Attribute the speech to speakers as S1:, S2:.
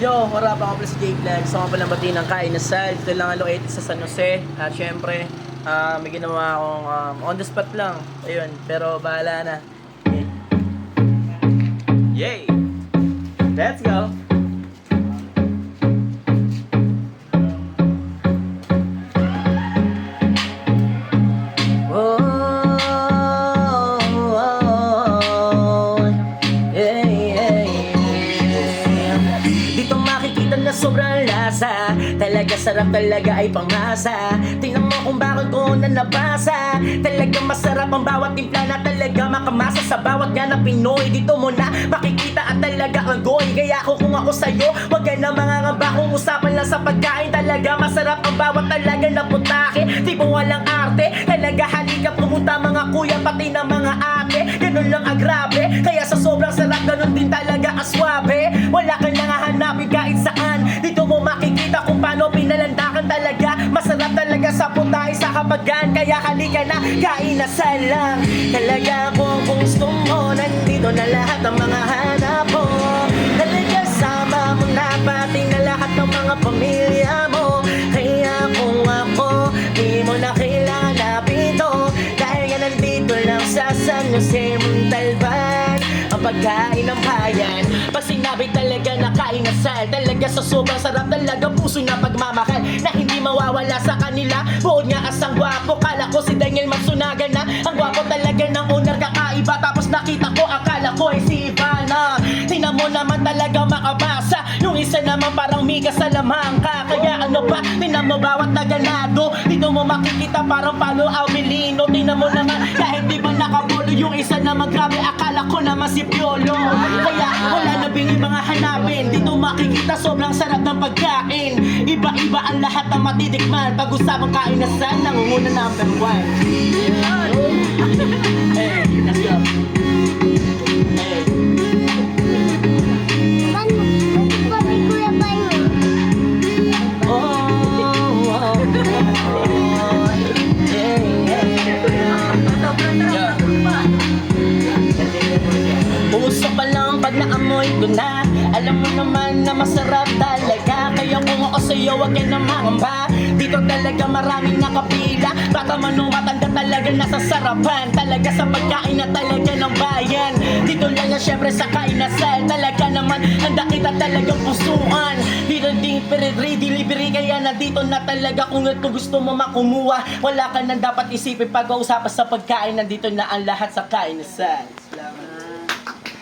S1: Yo, what up? Ako pala si Jay Vlog. Gusto ko palang batiin ng Kainasal. Dito lang located sa San Jose. At syempre, may ginawa akong on the spot lang. Ayun, pero bahala na. Yay! Let's go! Sobrang lasa, talaga sarap, talaga ay pangasa. Tingnan mo kung bakit ko na nabasa. Talaga masarap ang bawat timpla na talaga makamasa. Sa bawat nga na Pinoy, dito mo na makikita at talaga ang goy. Kaya kung ako sa'yo, wag ka na mangangamba. Kung usapan lang sa pagkain, talaga masarap ang bawat talaga na putake. Di mo walang arte, talaga halika pumunta mga kuya, pati na mga ate. Ganun lang agrabe, kaya sa sobrang sarap, ganun din talaga aswabe. Wala ka nang hahanapin kahit saan. Dito mo makikita kung paano pinalandakan talaga. Masarap talaga sa putay, sa kapagan. Kaya halika na, kainasal lang. Talaga kung gusto mo, nandito na lahat ng mga hanap mo. Talaga sama mo na pati na lahat ng mga pamilya mo. Kaya kung ako, di mo na kailangan napito. Dahil nga nandito lang sa San Jose Montalban, ang pagkain ng bayan. Pag sinabi talaga na kainasal, talaga sa sobrang sarap, talaga puso na pagmamahal na hindi mawawala sa kanila. Buod nga asang gwapo, kala ko si Daniel Matsunaga na. Ang gwapo talaga ng owner, kakaiba. Tapos nakita ko, akala ko ay si Ivana. Tingnan mo naman talaga makabasa. Yung isa naman parang Mika Salamanca. Kaya ano ba, tingnan mo bawat naganado. Dito mo makikita parang Palo Avelino. Tingnan mo naman kahit di ba nakapolo. Yung isa naman grabe, akala ko naman si Piolo. Kaya wala na bingi mga hanapin. Dito makikita sobrang sarap ng pagkain. Iba-iba ang lahat ng matitikman. Pag-usapang kainasal, nangunguna number 1. Hey, let's go. Hey. Puso pa lang pag naamoy ko na. Alam mo naman na masarap talaga. Kaya kung ako sa'yo, wag ka na mangamba. Dito talaga maraming nakapila. Bata man o matanda talaga nasa sarapan. Talaga sa pagkain na talaga ng bayan. Dito lang na syempre sa kainasal. Talaga naman handa kita talagang pusuan. Dito din free delivery. Kaya nandito na talaga kung gusto mo makumuha. Wala ka nang dapat isipin pag-uusapan sa pagkain. Nandito na ang lahat sa kainasal.